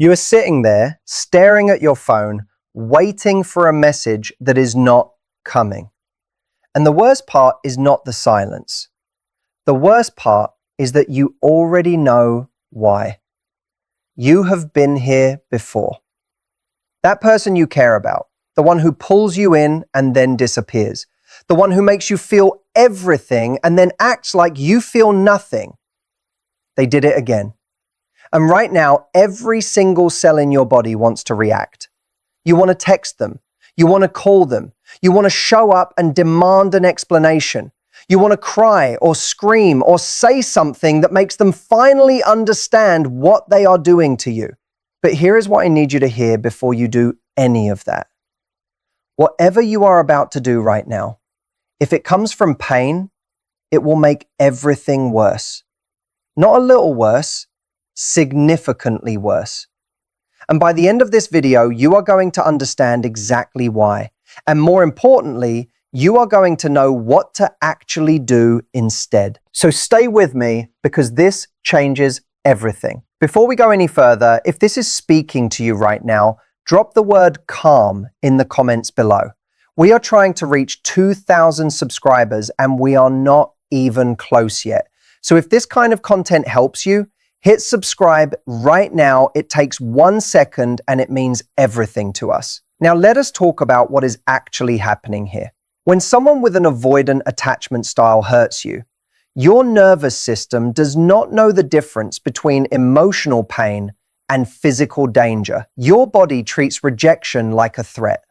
You are sitting there, staring at your phone, waiting for a message that is not coming. And the worst part is not the silence. The worst part is that you already know why. You have been here before. That person you care about, the one who pulls you in and then disappears, the one who makes you feel everything and then acts like you feel nothing. They did it again. And right now, every single cell in your body wants to react. You want to text them. You want to call them. You want to show up and demand an explanation. You want to cry or scream or say something that makes them finally understand what they are doing to you. But here is what I need you to hear before you do any of that. Whatever you are about to do right now, if it comes from pain, it will make everything worse. Not a little worse, significantly worse. And by the end of this video, you are going to understand exactly why. And more importantly, you are going to know what to actually do instead. So stay with me because this changes everything. Before we go any further, if this is speaking to you right now, drop the word calm in the comments below. We are trying to reach 2,000 subscribers and we are not even close yet. So if this kind of content helps you, hit subscribe right now. It takes 1 second and it means everything to us. Now let us talk about what is actually happening here. When someone with an avoidant attachment style hurts you, your nervous system does not know the difference between emotional pain and physical danger. Your body treats rejection like a threat.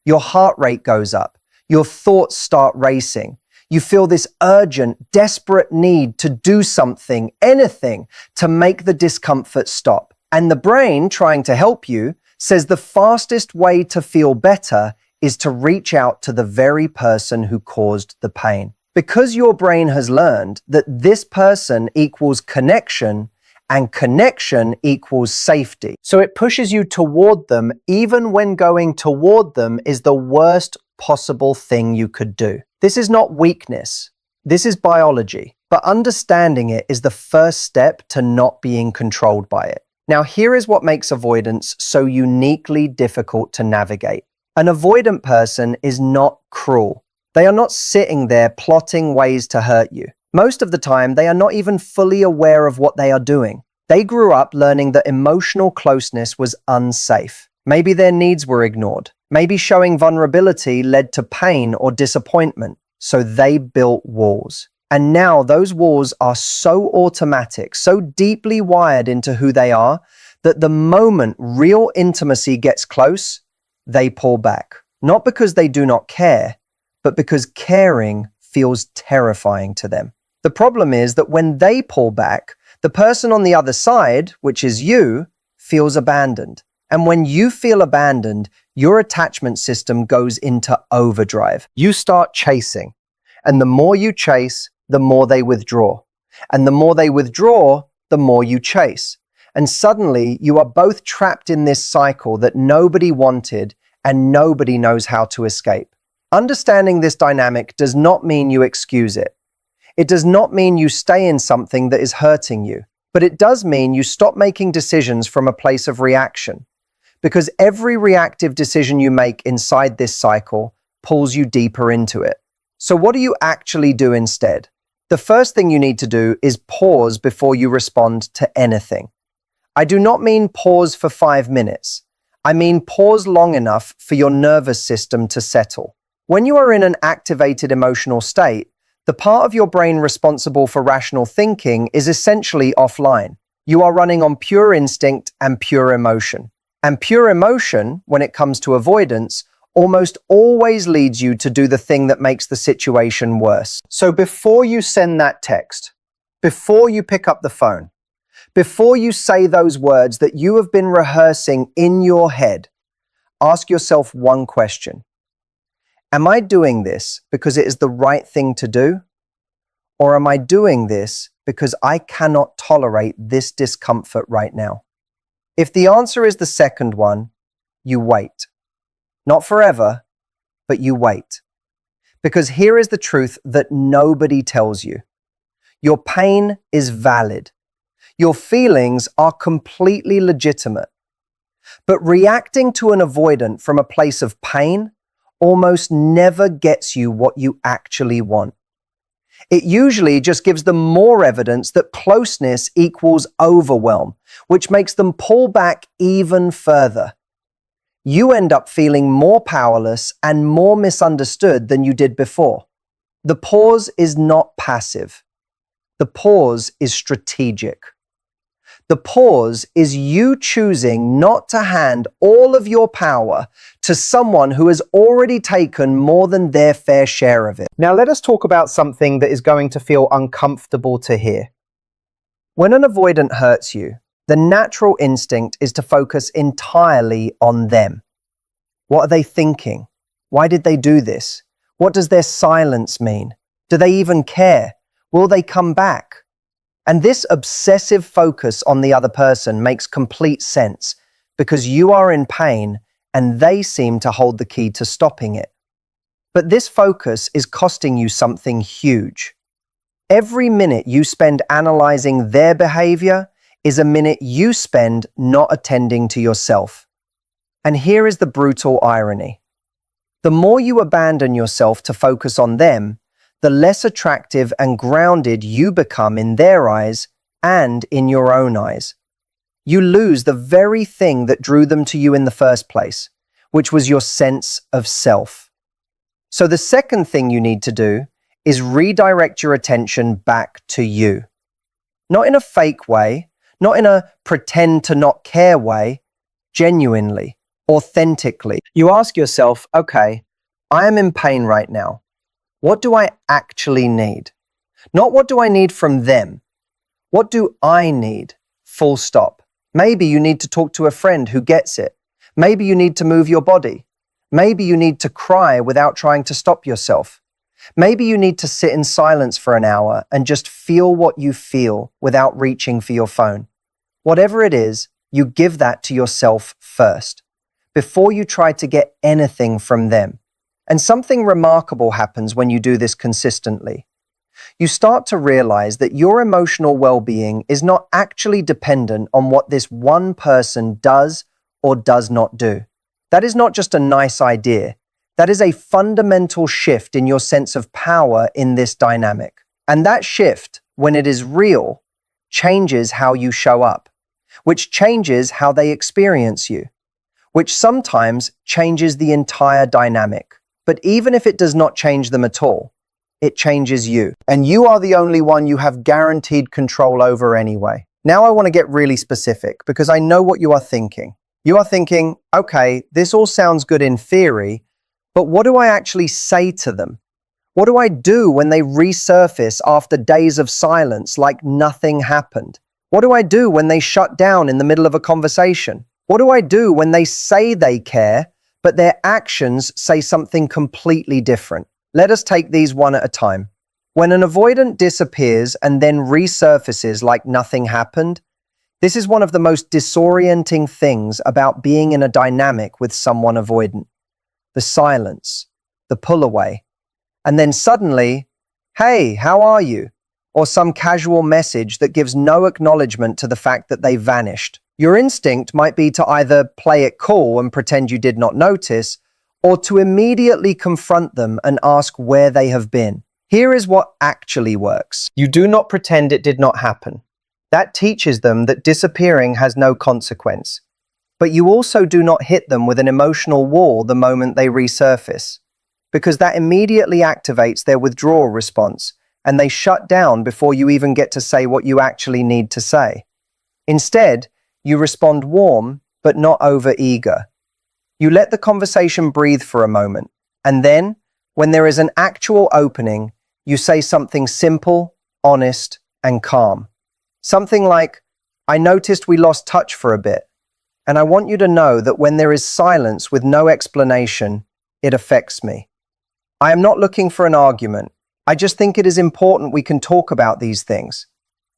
Your heart rate goes up. Your thoughts start racing. You feel this urgent, desperate need to do something, anything, to make the discomfort stop. And the brain, trying to help you, says the fastest way to feel better is to reach out to the very person who caused the pain. Because your brain has learned that this person equals connection and connection equals safety. So it pushes you toward them even when going toward them is the worst possible thing you could do. This is not weakness. This is biology. But understanding it is the first step to not being controlled by it. Now, here is what makes avoidance so uniquely difficult to navigate. An avoidant person is not cruel. They are not sitting there plotting ways to hurt you. Most of the time, they are not even fully aware of what they are doing. They grew up learning that emotional closeness was unsafe. Maybe their needs were ignored. Maybe showing vulnerability led to pain or disappointment. So they built walls. And now those walls are so automatic, so deeply wired into who they are, that the moment real intimacy gets close, they pull back. Not because they do not care, but because caring feels terrifying to them. The problem is that when they pull back, the person on the other side, which is you, feels abandoned. And when you feel abandoned, your attachment system goes into overdrive. You start chasing. And the more you chase, the more they withdraw. And the more they withdraw, the more you chase. And suddenly, you are both trapped in this cycle that nobody wanted and nobody knows how to escape. Understanding this dynamic does not mean you excuse it. It does not mean you stay in something that is hurting you. But it does mean you stop making decisions from a place of reaction. Because every reactive decision you make inside this cycle pulls you deeper into it. So what do you actually do instead? The first thing you need to do is pause before you respond to anything. I do not mean pause for 5 minutes. I mean pause long enough for your nervous system to settle. When you are in an activated emotional state, the part of your brain responsible for rational thinking is essentially offline. You are running on pure instinct and pure emotion. And pure emotion, when it comes to avoidance, almost always leads you to do the thing that makes the situation worse. So before you send that text, before you pick up the phone, before you say those words that you have been rehearsing in your head, ask yourself one question. Am I doing this because it is the right thing to do? Or am I doing this because I cannot tolerate this discomfort right now? If the answer is the second one, you wait. Not forever, but you wait. Because here is the truth that nobody tells you. Your pain is valid. Your feelings are completely legitimate. But reacting to an avoidant from a place of pain almost never gets you what you actually want. It usually just gives them more evidence that closeness equals overwhelm, which makes them pull back even further. You end up feeling more powerless and more misunderstood than you did before. The pause is not passive. The pause is strategic. The pause is you choosing not to hand all of your power to someone who has already taken more than their fair share of it. Now let us talk about something that is going to feel uncomfortable to hear. When an avoidant hurts you, the natural instinct is to focus entirely on them. What are they thinking? Why did they do this? What does their silence mean? Do they even care? Will they come back? And this obsessive focus on the other person makes complete sense because you are in pain and they seem to hold the key to stopping it. But this focus is costing you something huge. Every minute you spend analyzing their behavior is a minute you spend not attending to yourself. And here is the brutal irony. The more you abandon yourself to focus on them, the less attractive and grounded you become in their eyes and in your own eyes. You lose the very thing that drew them to you in the first place, which was your sense of self. So the second thing you need to do is redirect your attention back to you. Not in a fake way, not in a pretend to not care way, genuinely, authentically. You ask yourself, okay, I am in pain right now. What do I actually need? Not what do I need from them? What do I need? Full stop. Maybe you need to talk to a friend who gets it. Maybe you need to move your body. Maybe you need to cry without trying to stop yourself. Maybe you need to sit in silence for an hour and just feel what you feel without reaching for your phone. Whatever it is, you give that to yourself first, before you try to get anything from them. And something remarkable happens when you do this consistently. You start to realize that your emotional well-being is not actually dependent on what this one person does or does not do. That is not just a nice idea. That is a fundamental shift in your sense of power in this dynamic. And that shift, when it is real, changes how you show up, which changes how they experience you, which sometimes changes the entire dynamic. But even if it does not change them at all, it changes you. And you are the only one you have guaranteed control over anyway. Now I want to get really specific because I know what you are thinking. You are thinking, okay, this all sounds good in theory, but what do I actually say to them? What do I do when they resurface after days of silence like nothing happened? What do I do when they shut down in the middle of a conversation? What do I do when they say they care, but their actions say something completely different? Let us take these one at a time. When an avoidant disappears and then resurfaces like nothing happened, this is one of the most disorienting things about being in a dynamic with someone avoidant. The silence, the pull away, and then suddenly, hey, how are you? Or some casual message that gives no acknowledgement to the fact that they vanished. Your instinct might be to either play it cool and pretend you did not notice, or to immediately confront them and ask where they have been. Here is what actually works. You do not pretend it did not happen. That teaches them that disappearing has no consequence. But you also do not hit them with an emotional wall the moment they resurface, because that immediately activates their withdrawal response, and they shut down before you even get to say what you actually need to say. Instead, you respond warm, but not over-eager. You let the conversation breathe for a moment, and then, when there is an actual opening, you say something simple, honest, and calm. Something like, I noticed we lost touch for a bit, and I want you to know that when there is silence with no explanation, it affects me. I am not looking for an argument. I just think it is important we can talk about these things.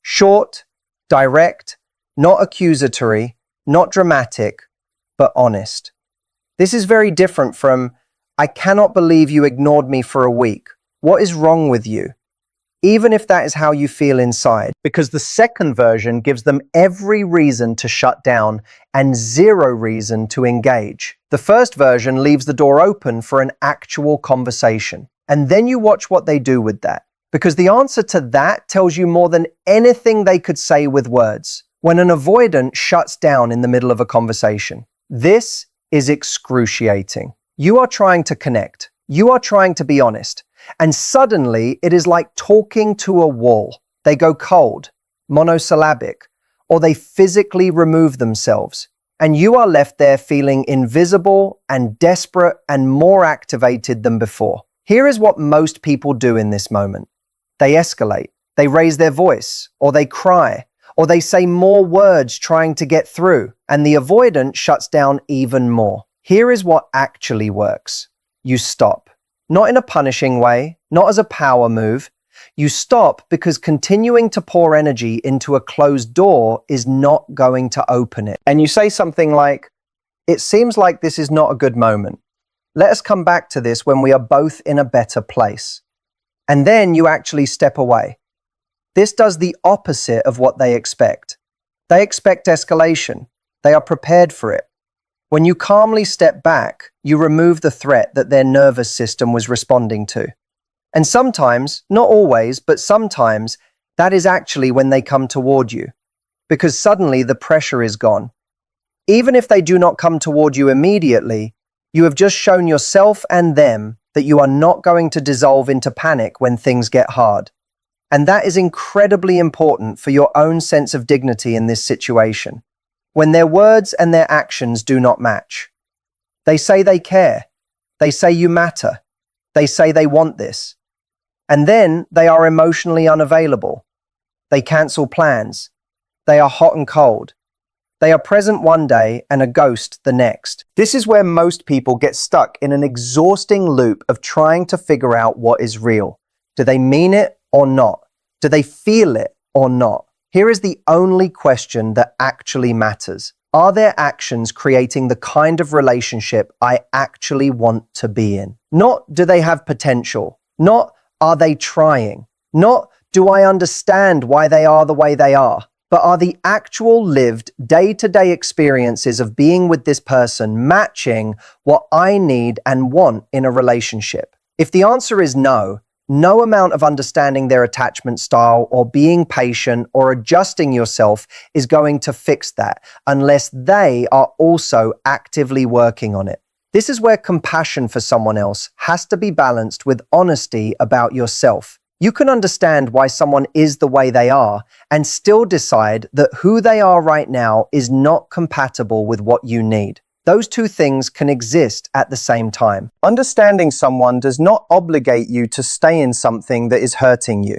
Short, direct, not accusatory, not dramatic, but honest. This is very different from, I cannot believe you ignored me for a week. What is wrong with you? even if that is how you feel inside, because the second version gives them every reason to shut down and zero reason to engage. The first version leaves the door open for an actual conversation, and then you watch what they do with that, because the answer to that tells you more than anything they could say with words. When an avoidant shuts down in the middle of a conversation, this is excruciating. You are trying to connect. You are trying to be honest. And suddenly it is like talking to a wall. They go cold, monosyllabic, or they physically remove themselves. And you are left there feeling invisible and desperate and more activated than before. Here is what most people do in this moment. They escalate. They raise their voice, or they cry, or they say more words trying to get through, and the avoidant shuts down even more. Here is what actually works. You stop. Not in a punishing way, not as a power move. You stop because continuing to pour energy into a closed door is not going to open it. And you say something like, "It seems like this is not a good moment. Let us come back to this when we are both in a better place." And then you actually step away. This does the opposite of what they expect. They expect escalation. They are prepared for it. When you calmly step back, you remove the threat that their nervous system was responding to. And sometimes, not always, but sometimes, that is actually when they come toward you, because suddenly the pressure is gone. Even if they do not come toward you immediately, you have just shown yourself and them that you are not going to dissolve into panic when things get hard. And that is incredibly important for your own sense of dignity in this situation. When their words and their actions do not match. They say they care. They say you matter. They say they want this. And then they are emotionally unavailable. They cancel plans. They are hot and cold. They are present one day and a ghost the next. This is where most people get stuck in an exhausting loop of trying to figure out what is real. Do they mean it or not? Do they feel it or not? Here is the only question that actually matters. Are their actions creating the kind of relationship I actually want to be in? Not do they have potential? Not are they trying? Not do I understand why they are the way they are? But are the actual lived day-to-day experiences of being with this person matching what I need and want in a relationship? If the answer is no, no amount of understanding their attachment style or being patient or adjusting yourself is going to fix that unless they are also actively working on it. This is where compassion for someone else has to be balanced with honesty about yourself. You can understand why someone is the way they are and still decide that who they are right now is not compatible with what you need. Those two things can exist at the same time. Understanding someone does not obligate you to stay in something that is hurting you.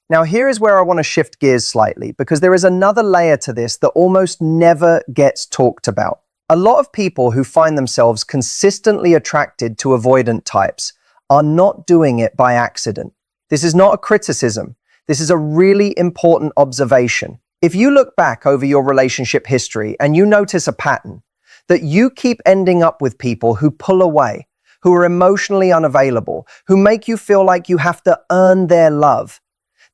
Now, here is where I want to shift gears slightly, because there is another layer to this that almost never gets talked about. A lot of people who find themselves consistently attracted to avoidant types are not doing it by accident. This is not a criticism. This is a really important observation. If you look back over your relationship history and you notice a pattern, that you keep ending up with people who pull away, who are emotionally unavailable, who make you feel like you have to earn their love,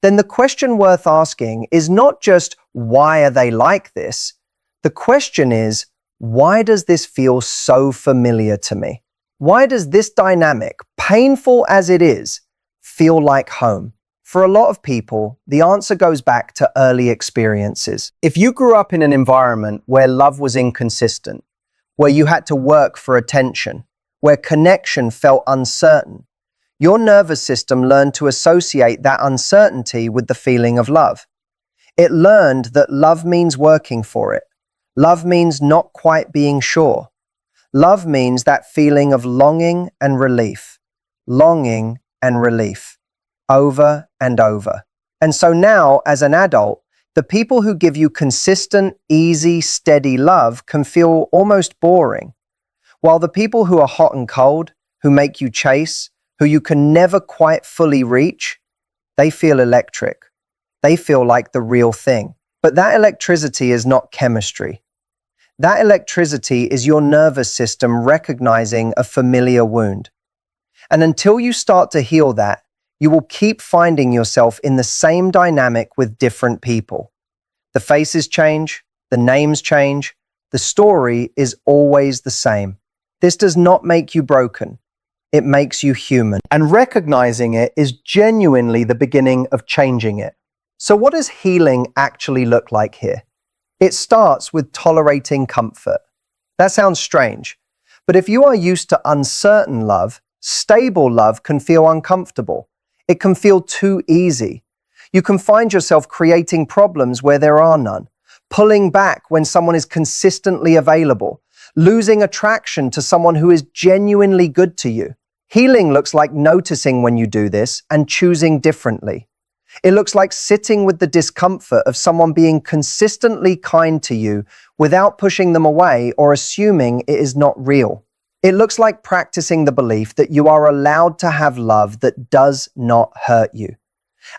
then the question worth asking is not just why are they like this? The question is, why does this feel so familiar to me? Why does this dynamic, painful as it is, feel like home? For a lot of people, the answer goes back to early experiences. If you grew up in an environment where love was inconsistent, where you had to work for attention, where connection felt uncertain, your nervous system learned to associate that uncertainty with the feeling of love. It learned that love means working for it. Love means not quite being sure. Love means that feeling of longing and relief, over and over. And so now, as an adult, the people who give you consistent, easy, steady love can feel almost boring, while the people who are hot and cold, who make you chase, who you can never quite fully reach, they feel electric. They feel like the real thing. But that electricity is not chemistry. That electricity is your nervous system recognizing a familiar wound. And until you start to heal that, you will keep finding yourself in the same dynamic with different people. The faces change, the names change, the story is always the same. This does not make you broken. It makes you human. And recognizing it is genuinely the beginning of changing it. So what does healing actually look like here? It starts with tolerating comfort. That sounds strange, but if you are used to uncertain love, stable love can feel uncomfortable. It can feel too easy. You can find yourself creating problems where there are none, pulling back when someone is consistently available, losing attraction to someone who is genuinely good to you. Healing looks like noticing when you do this and choosing differently. It looks like sitting with the discomfort of someone being consistently kind to you without pushing them away or assuming it is not real. It looks like practicing the belief that you are allowed to have love that does not hurt you.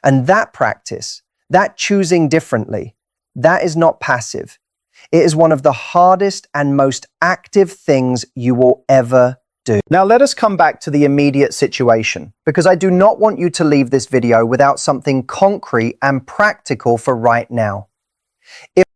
And that practice, that choosing differently, that is not passive. It is one of the hardest and most active things you will ever do. Now let us come back to the immediate situation, because I do not want you to leave this video without something concrete and practical for right now. If